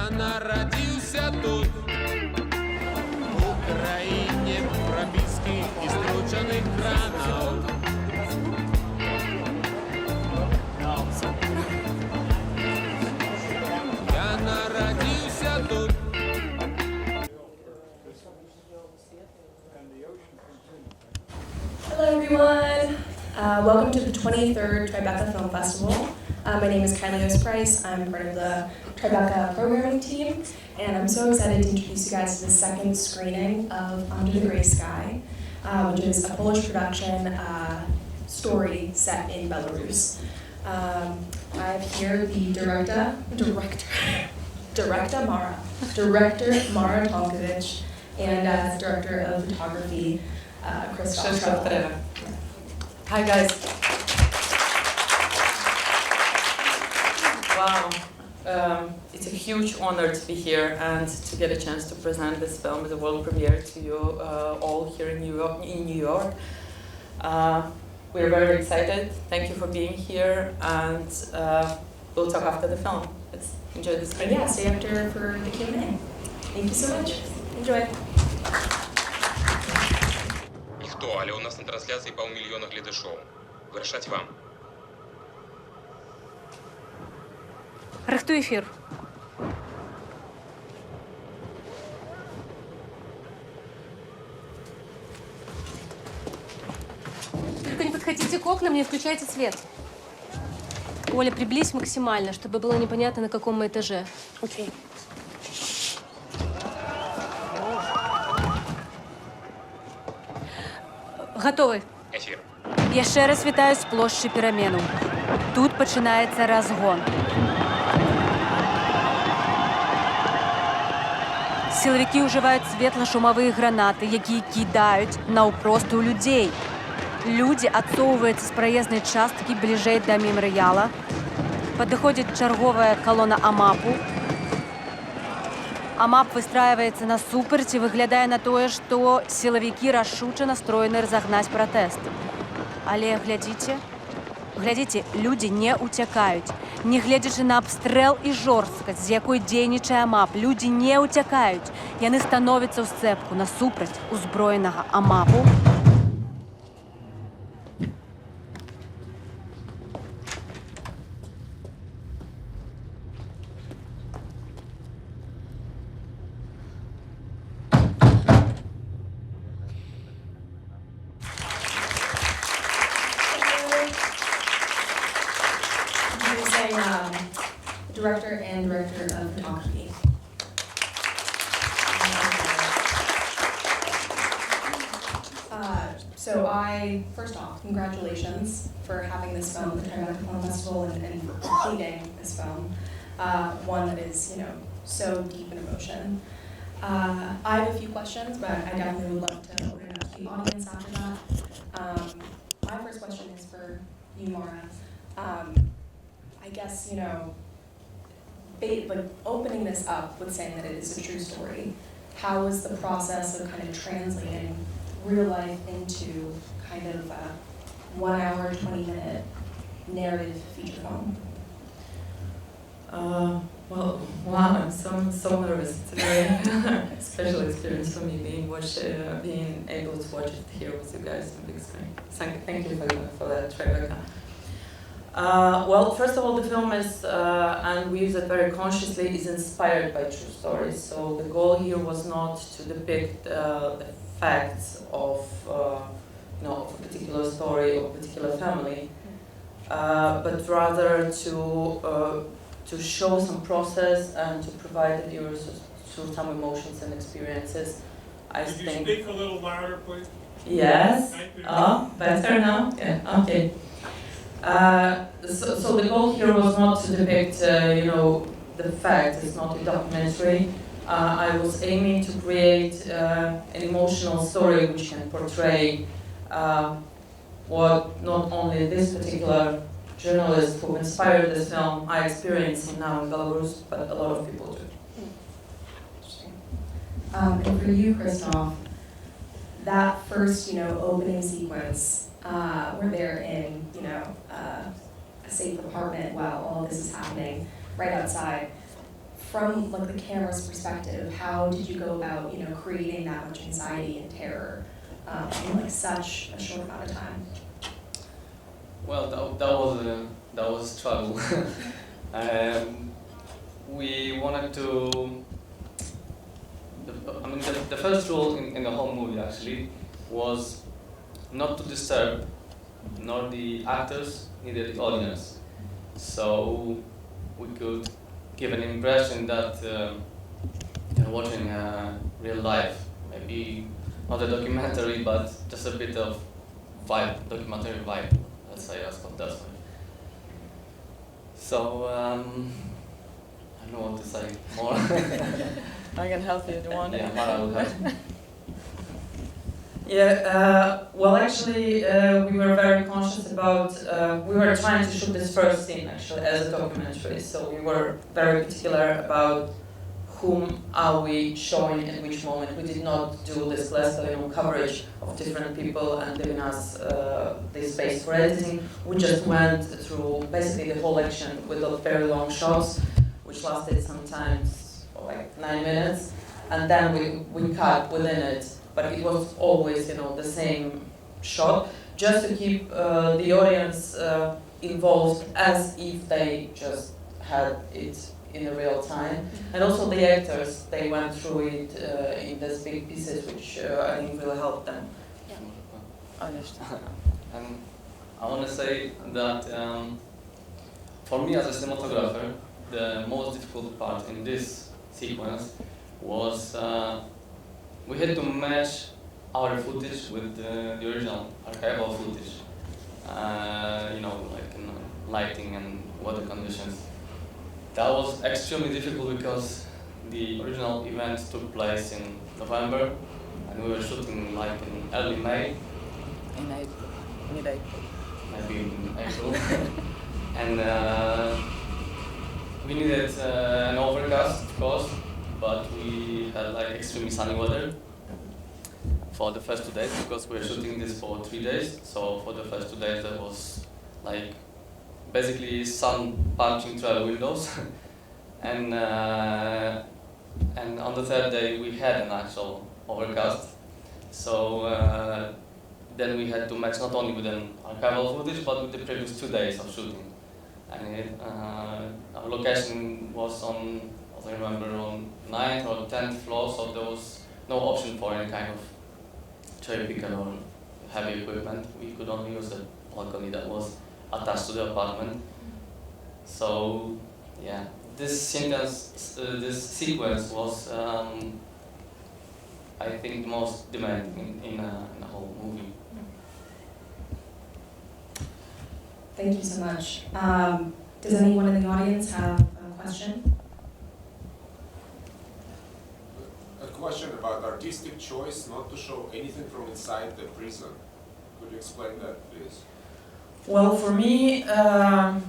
Я нарадзіўся тут, у краіне прапіскі і скручаных кранаў. Я нарадзіўся тут. Hello everyone! Welcome to the 23rd Tribeca Film Festival. My name is Mikhaylov. I'm part of the Tribeca programming team, and I'm so excited to introduce you guys to the second screening of Under the Grey Sky, which is a Polish production story set in Belarus. I have here the director Mara Tamkovich, and director of photography, Krzysztof. Hi guys. Wow, it's a huge honor to be here and to get a chance to present this film as a world premiere to you all here in New York. We're very excited. Thank you for being here, and we'll talk after the film. Let's enjoy this screening. Yeah, stay after for the Q&A. Thank you so much. Enjoy. Ніхто, але у нас на трансляції паўмільёна гледачоў. Вырашаць вам. Рыхтуй эфир. Только не подходите к окнам, не включайте свет. Оля, приблизь максимально, чтобы было непонятно, на каком мы этаже. Окей. Готовы. Ефір. Я ще раз вітаю з площі Пірамену. Тут починається розгон. Силовики уживають світло-шумові гранати, які кидають навпрост у людей. Люди отсовываются с проездной частки ближе до меморіала. Подходит черговая колонна АМАПу. АМАП выстраивается на суперці, выглядая на тое, што силовики рашуча настроены разогнать протест. Але глядзіце, люди не уцякаюць. Не гледзячы на абстрэл і жорсткасць, з якой дзейнічае АМАП, люди не уцякаюць. Яны становяцца ў сцэпку насупраць узброенага АМАПу. Director and director of photography. First off, congratulations for having this film at the Tribeca Film Festival and for completing this film. One that is, so deep in emotion. I have a few questions, but I definitely would love to open it up to the audience after that. My first question is for you, Mara. I guess, but opening this up with saying that it is a true story, how was the process of kind of translating real life into kind of a 1 hour, 20-minute narrative feature film? Well, wow, I'm so nervous. It's a very special experience for me being able to watch it here with you guys on the big screen. Thank you for that, Tribeca. Well, first of all, the film is, and we use it very consciously, is inspired by true stories. So the goal here was not to depict the facts of, a particular story or a particular family, but rather to show some process and to provide the viewers through some emotions and experiences. Could you speak a little louder, please? Yes. Thank you. Oh, better now? Yeah, okay. So the goal here was not to depict, the facts. It's not a documentary. I was aiming to create an emotional story which can portray what not only this particular journalist who inspired this film I experience now in Belarus, but a lot of people do. Interesting. And for you, Krzysztof, that first, opening sequence, where they're in, a safe apartment while all of this is happening right outside. from like the camera's perspective, how did you go about, you know, creating that much anxiety and terror in like such a short amount of time? Well, that was trouble. We wanted to. The first rule in the whole movie actually was not to disturb nor the actors, neither the audience. So we could give an impression that you're watching real life, maybe not a documentary, but just a bit of vibe, documentary vibe. Let's say that's what that's like. So I don't know what to say more. I can help you if you want. Yeah, Mara will help. Yeah, well actually we were very conscious about, we were trying to shoot this first scene actually as a documentary, so we were very particular about whom are we showing at which moment. We did not do this classical coverage of different people and giving us this space for editing. We just went through basically the whole action with a very long shots, which lasted sometimes like 9 minutes, and then we cut within it. But it was always, you know, the same shot, just to keep the audience involved as if they just had it in a real time. And also the actors, they went through it in these big pieces, which I think really helped them. Understand. And I want to say that for me as a cinematographer, the most difficult part in this sequence was we had to match our footage with the original archival footage. You know, like in lighting and weather conditions. That was extremely difficult because the original event took place in November, and we were shooting like in early May. In April, mid-April. Maybe in April. And we needed an overcast, of course, but we had like extremely sunny weather for the first 2 days because we were shooting this for 3 days. So for the first 2 days there was like basically sun punching through our windows. And on the third day we had an actual overcast. So then we had to match not only with an archival footage but with the previous 2 days of shooting. And our location was on, as I remember, on 9th or 10th floor, so there was no option for any kind of cherry picker or heavy equipment. We could only use the balcony that was attached to the apartment. So yeah, this sequence was, I think, the most demanding in the whole movie. Thank you so much. Does anyone in the audience have a question? A question about artistic choice not to show anything from inside the prison. Could you explain that, please? Well, for me, it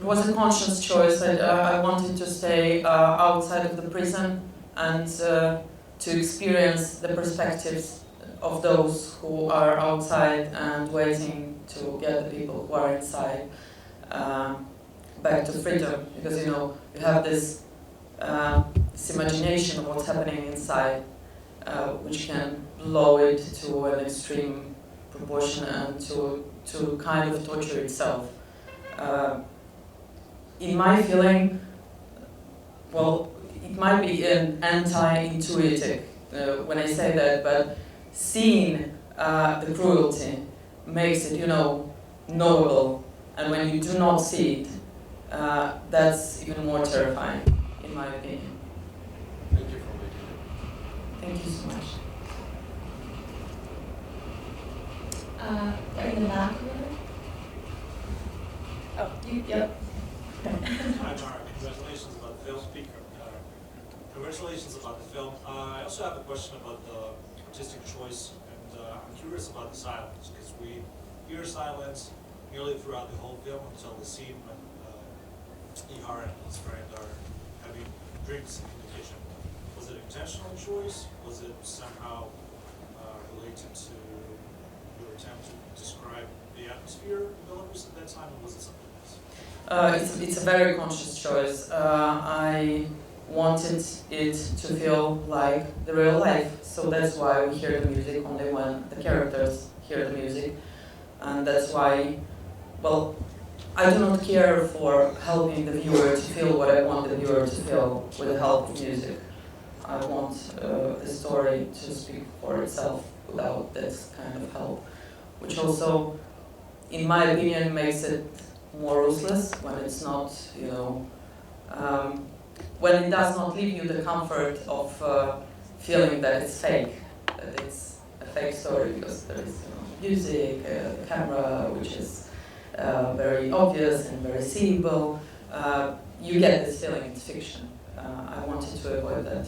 was a conscious choice. I wanted to stay outside of the prison and to experience the perspectives of those who are outside and waiting to get the people who are inside back to freedom. Because, you know, you have this imagination of what's happening inside, which can blow it to an extreme proportion and to kind of torture itself. In my feeling, well, it might be an anti-intuitive when I say that, but seeing the cruelty makes it, you know, knowable, and when you do not see it, that's even more terrifying, in my opinion. Thank you for making it. Thank you so much. Right in the back row. Oh, you, yep. Hi, Mara. Congratulations about the film. Congratulations about the film. I also have a question about the artistic choice, and I'm curious about the silence, because we hear silence nearly throughout the whole film until the scene when Ihar and his friend are having drinks in the kitchen. Was it an intentional choice? Was it somehow related to your attempt to describe the atmosphere in Belarus at that time, or was it something else? It's a very conscious choice. I wanted it to feel like the real life, so that's why we hear the music only when the characters hear the music, and that's why, well, I do not care for helping the viewer to feel what I want the viewer to feel with the help of music. I want the story to speak for itself without this kind of help, which also, in my opinion, makes it more ruthless when it's not, you know, when it does not leave you the comfort of feeling that it's fake, that it's a fake story, because there is, you know, music, camera, which is very obvious and very seeable. You get this feeling it's fiction. I wanted to avoid that.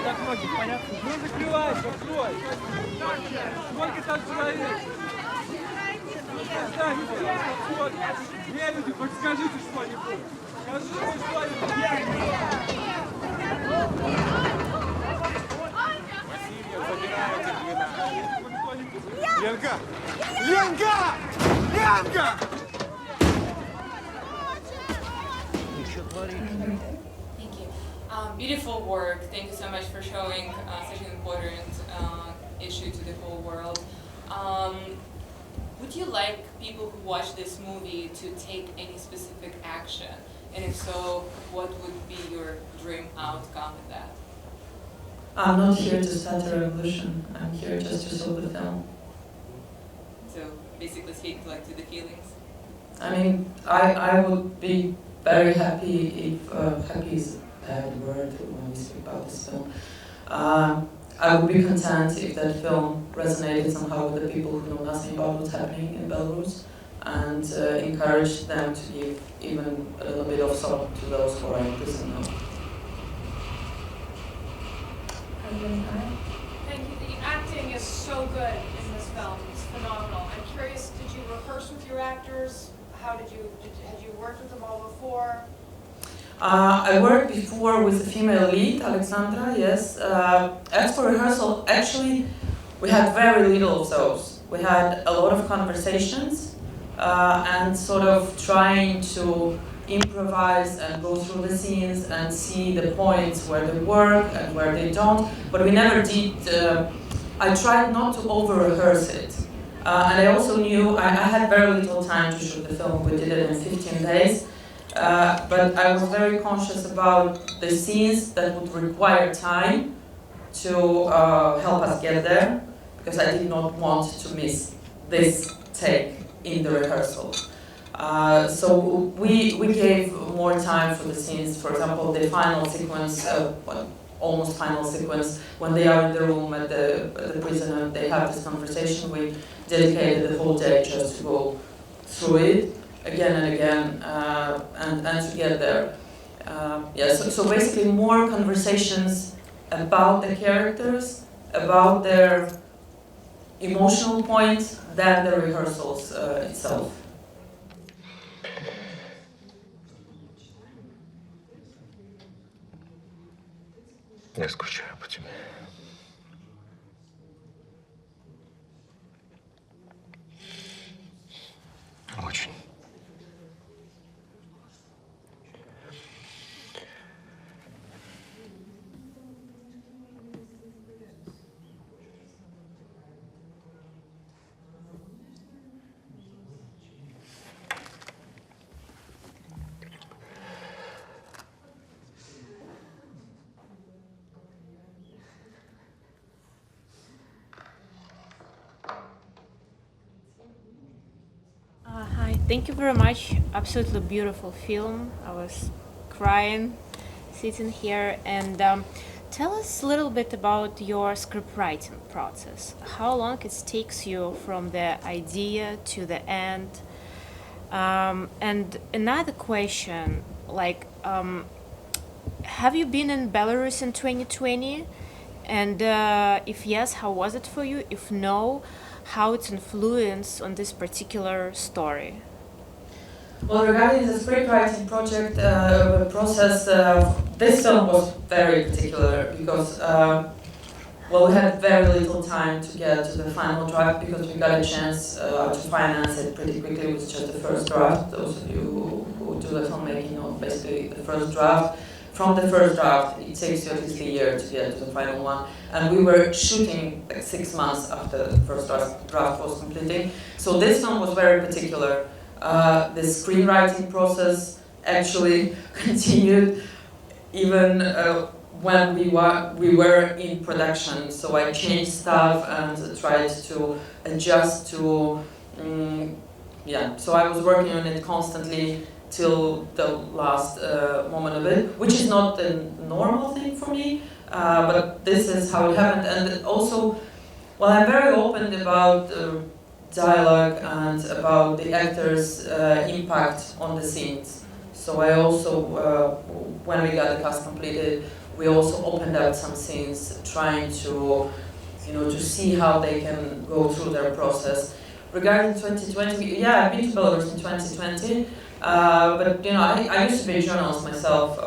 Так ноги, понятно? Ну закрывайся, открой. Сколько там человек? Да, не вот. Люди, хоть скажите что-нибудь. Скажите что-нибудь. Васильев, забираете 12. Ленка! Ленка! Ленка! Thank you. Beautiful work. Thank you so much for showing such an important issue to the whole world. Would you like people who watch this movie to take any specific action? And if so, what would be your dream outcome of that? I'm not here to start a revolution. I'm here just to show the film. So basically speak like to the feelings? I mean, I would be very happy if, happy is a bad word when we speak about this film. I would be content if that film resonated somehow with the people who know nothing about what's happening in Belarus, and encourage them to give even a little bit of support to those who are in prison now. Thank you. The acting is so good in this film. It's phenomenal. I'm curious, did you rehearse with your actors? Had you worked with them all before? I worked before with the female lead, Alexandra, yes. As for rehearsal, actually, we had very little of those. We had a lot of conversations and sort of trying to improvise and go through the scenes and see the points where they work and where they don't. But we never did, I tried not to over-rehearse it. And I also knew I had very little time to shoot the film. We did it in 15 days. But I was very conscious about the scenes that would require time to help us get there, because I did not want to miss this take in the rehearsal. So we gave more time for the scenes. For example, the final sequence, almost final sequence, when they are in the room at the prison and they have this conversation, we dedicated the whole day just to go through it again and again, and to get there. So basically more conversations about the characters, about their emotional points, than the rehearsals itself. Я скучаю по тебе. Очень. Hi, thank you very much. Absolutely beautiful film. I was crying sitting here. And tell us a little bit about your script writing process. How long it takes you from the idea to the end? And another question, like, have you been in Belarus in 2020? And if yes, how was it for you? If no, how its influence on this particular story? Well, regarding the scriptwriting project process, this film was very particular because well, we had very little time to get to the final draft because we got a chance to finance it pretty quickly. It was just the first draft. Those of you who do the filmmaking know basically the first draft. From the first draft, it takes you at least a year to get to the final one. And we were shooting like 6 months after the first draft was completing. So this film was very particular. The screenwriting process actually continued even when we were in production. So I changed stuff and tried to adjust to, so I was working on it constantly till the last moment of it, which is not a normal thing for me, but this is how it happened. And also, well, I'm very open about dialogue and about the actors' impact on the scenes. So I also, when we got the cast completed, we also opened up some scenes, trying to, to see how they can go through their process. Regarding 2020, I've been to Belarus in 2020, but I used to be a journalist myself,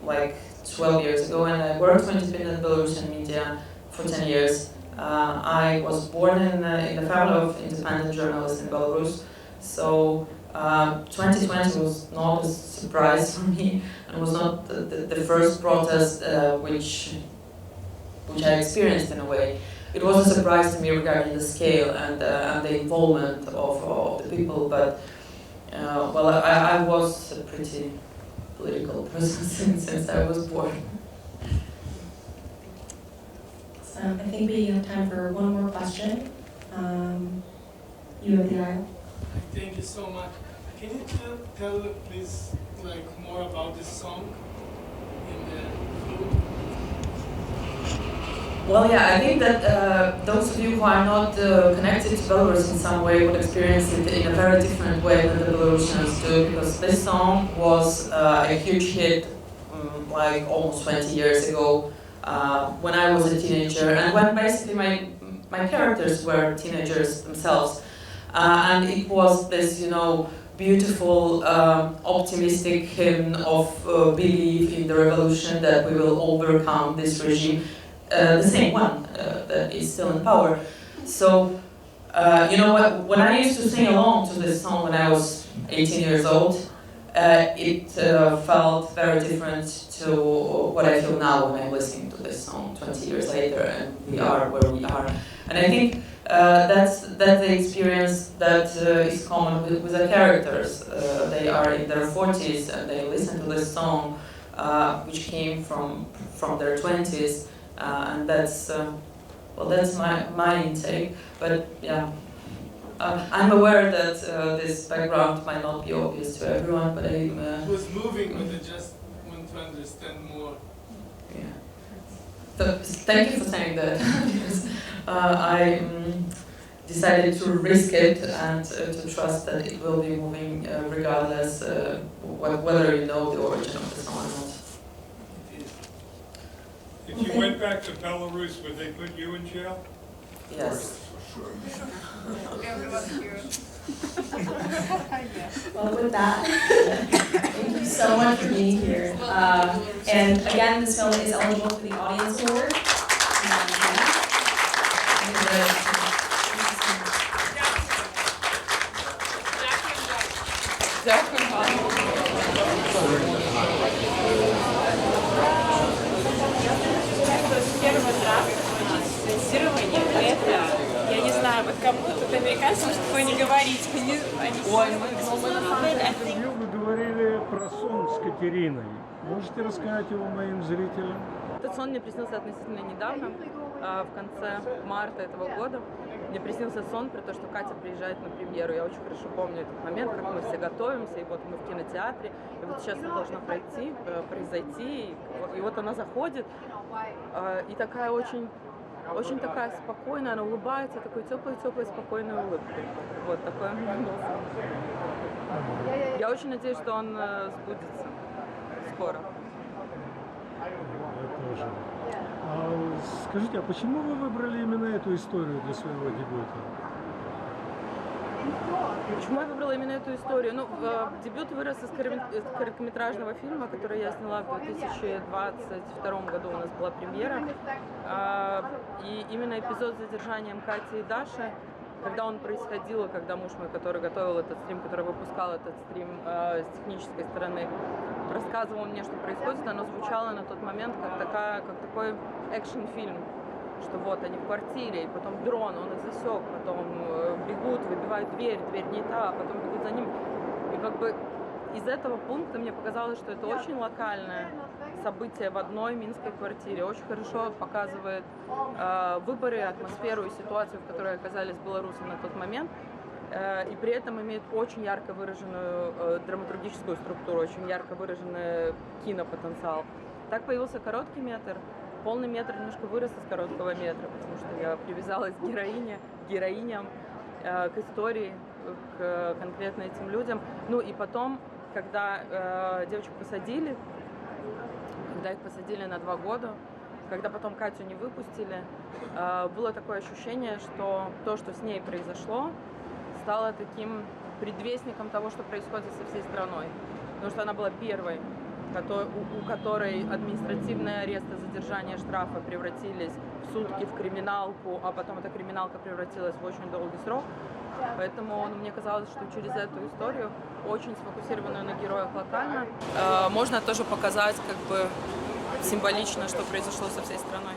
like 12 years ago, and I worked for independent Belarusian media for 10 years. I was born in the family of independent journalists in Belarus, so 2020 was not a surprise for me, and was not the first protest which I experienced in a way. It was a surprise to me regarding the scale and the involvement of the people, but I was a pretty political person since I was born. So I think we have time for one more question. You have the aisle. Thank you so much. Can you tell please, more about this song in the film? Well, I think that those of you who are not connected to Belarus in some way would experience it in a very different way than the Belarusians do, because this song was a huge hit almost 20 years ago when I was a teenager, and when basically my characters were teenagers themselves. And it was this, beautiful, optimistic hymn of belief in the revolution that we will overcome this regime. The same one that is still in power. So, when I used to sing along to this song when I was 18 years old, it felt very different to what I feel now when I'm listening to this song 20 years later, and we are where we are. And I think that's the experience that is common with the characters. They are in their 40s and they listen to this song, which came from their 20s. And that's my intake. But I'm aware that this background might not be obvious to everyone, but It was moving, but I just want to understand more. Yeah. So, thank you for saying that. Because I decided to risk it and to trust that it will be moving regardless whether you know the origin of the song or not. If you went back to Belarus, would they put you in jail? Yes. Well, with that, thank you so much for being here. And again, this film is eligible for the Audience Award. Я не знаю, вот кому тут американцам что такое не говорить. Интервью вы говорили про сон с Катериной. Можете рассказать его моим зрителям? Этот сон мне приснился относительно недавно, в конце марта этого года. Мне приснился сон про то, что Катя приезжает на премьеру. Я очень хорошо помню этот момент, как мы все готовимся, и вот мы в кинотеатре, и вот сейчас это должно произойти, и вот она заходит, и такая очень такая спокойная, она улыбается, такой теплой, спокойной улыбкой. Вот такой у меня был сон. Я очень надеюсь, что он сбудется скоро. Я тоже. Скажите, а почему вы выбрали именно эту историю для своего дебюта? Почему я выбрала именно эту историю? Ну, дебют вырос из короткометражного фильма, который я сняла в 2022 году, у нас была премьера. И именно эпизод с задержанием Кати и Даши, когда он происходил, и когда муж мой, который готовил этот стрим, который выпускал этот стрим с технической стороны, рассказывал мне, что происходит, оно звучало на тот момент как такой экшн-фильм. Что вот они в квартире, и потом дрон, он их засек, потом бегут, выбивают дверь не та, а потом бегут за ним. И как бы из этого пункта мне показалось, что это очень локальное событие в одной минской квартире. Очень хорошо показывает выборы, атмосферу и ситуацию, в которой оказались белорусы на тот момент. И при этом имеет очень ярко выраженную драматургическую структуру, очень ярко выраженный кинопотенциал. Так появился короткий метр. Полный метр немножко вырос из короткого метра, потому что я привязалась к героиням, к истории, к конкретно этим людям. Ну и потом, когда девочек посадили, когда их посадили на 2 года, когда потом Катю не выпустили, было такое ощущение, что то, что с ней произошло, стало таким предвестником того, что происходит со всей страной. Потому что она была первой, у которой административные аресты, задержание, штрафы превратились в сутки в криминалку, а потом эта криминалка превратилась в очень долгий срок. Поэтому мне казалось, что через эту историю, очень сфокусированную на героях локально, можно тоже показать как бы символично, что произошло со всей страной.